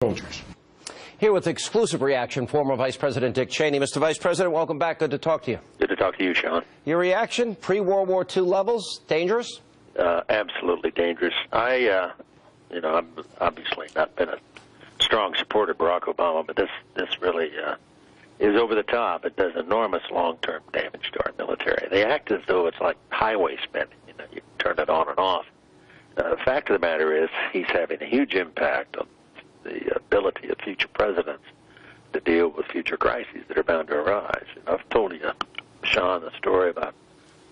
soldiers. Here with exclusive reaction, former Vice President Dick Cheney. Mr. Vice President, welcome back. Good to talk to you. Good to talk to you, Sean. Your reaction, pre-World War II levels, dangerous? Absolutely dangerous. I've obviously not been a strong supporter of Barack Obama, but this really is over the top. It does enormous long-term damage to our military. They act as though it's like highway spending. You turn it on and off. The fact of the matter is he's having a huge impact on the ability of future presidents to deal with future crises that are bound to arise. I've told you, Sean, the story about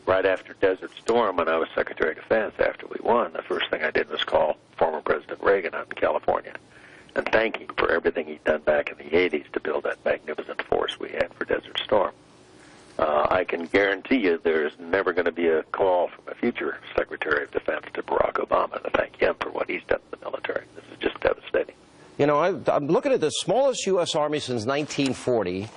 right after Desert Storm when I was Secretary of Defense after we won. The first thing I did was call former President Reagan out in California and thank him for everything he'd done back in the 80s to build that magnificent force we had for Desert Storm. I can guarantee you there's never going to be a call from a future Secretary of Defense to Barack Obama to thank him for what he's done in the military. This is just devastating. You know, I'm looking at the smallest U.S. Army since 1940,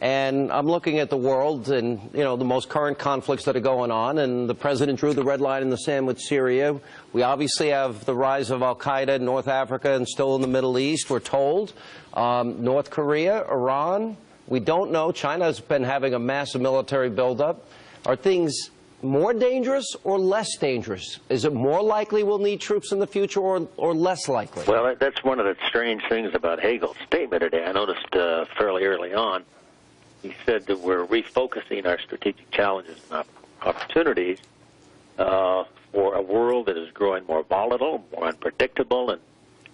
and I'm looking at the world and, the most current conflicts that are going on, and the President drew the red line in the sand with Syria. We obviously have the rise of al-Qaeda in North Africa and still in the Middle East, we're told. North Korea, Iran, we don't know. China's been having a massive military buildup. Are things more dangerous or less dangerous? Is it more likely we'll need troops in the future or less likely? Well, that's one of the strange things about Hagel's statement today. I noticed fairly early on, he said that we're refocusing our strategic challenges and opportunities for a world that is growing more volatile, more unpredictable, and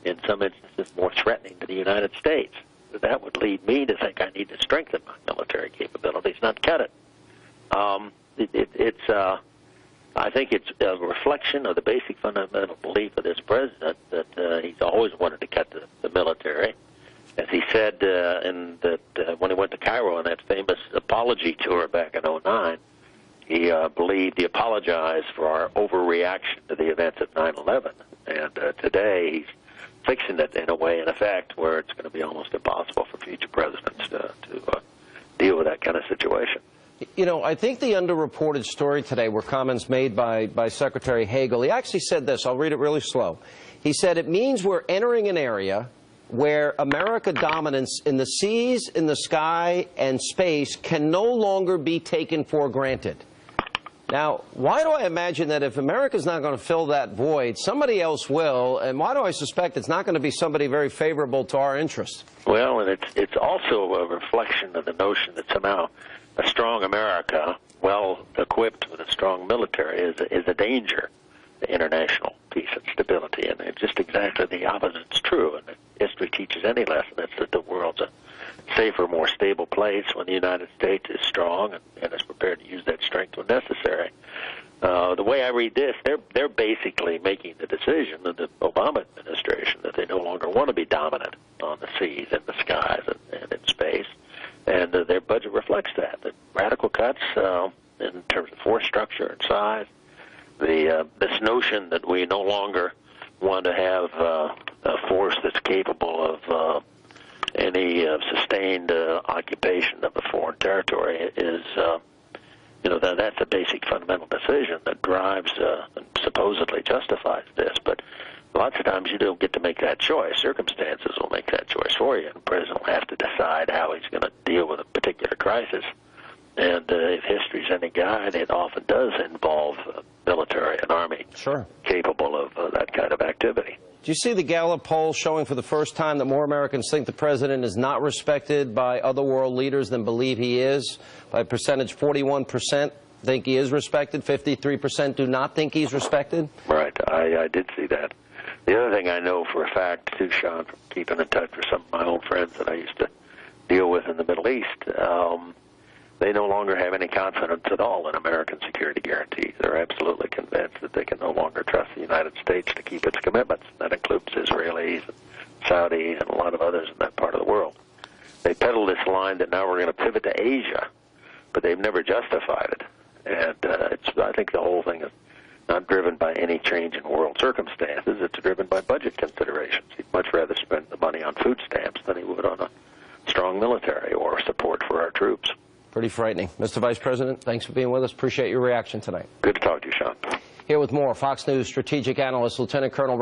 in some instances more threatening to the United States. That would lead me to think I need to strengthen my military capabilities, not cut it. I think it's a reflection of the basic fundamental belief of this president that he's always wanted to cut the military. As he said when he went to Cairo on that famous apology tour back in '09, he believed he apologized for our overreaction to the events of 9/11. And today he's fixing it in a way, in effect, where it's going to be almost impossible for future presidents to deal with that kind of situation. I think the underreported story today were comments made by Secretary Hagel. He actually said this. I'll read it really slow. He said, it means we're entering an area where American dominance in the seas, in the sky, and space can no longer be taken for granted. Now, why do I imagine that if America's not going to fill that void, somebody else will, and why do I suspect it's not going to be somebody very favorable to our interests? Well, and it's also a reflection of the notion that somehow a strong America, well equipped with a strong military, is a danger to international peace and stability. And it's just exactly the opposite is true. And history teaches any lesson. It's that the world's a safer, more stable place when the United States is strong and is prepared to use that strength when necessary. The way I read this, they're basically making the decision in the Obama administration that they no longer want to be dominant on the seas and the skies and in space. And their budget reflects that. The radical cuts in terms of force structure and size, this notion that we no longer want to have a force that's capable of any sustained occupation of a foreign territory is, that's a basic fundamental decision that drives and supposedly justifies this. But lots of times you don't get to make that choice. Circumstances will make that choice for you, and the president will have to decide how he's going to deal with a particular crisis. And if history's any guide, it often does involve military and army capable of that kind of activity. Do you see the Gallup poll showing for the first time that more Americans think the president is not respected by other world leaders than believe he is? By percentage, 41% think he is respected, 53% do not think he's respected? Right. I did see that. The other thing I know for a fact, too, Sean, from keeping in touch with some of my old friends that I used to deal with in the Middle East, they no longer have any confidence at all in American security guarantees. They're absolutely convinced that they can no longer trust the United States to keep its commitments. That includes Israelis and Saudis and a lot of others in that part of the world. They peddle this line that now we're going to pivot to Asia, but they've never justified it. And I think the whole thing is not driven by any change in world circumstances. It's driven by budget considerations. He'd much rather spend the money on food stamps than he would on a strong military or support for our troops. Pretty frightening. Mr. Vice President, thanks for being with us. Appreciate your reaction tonight. Good to talk to you, Sean. Here with more, Fox News strategic analyst, Lieutenant Colonel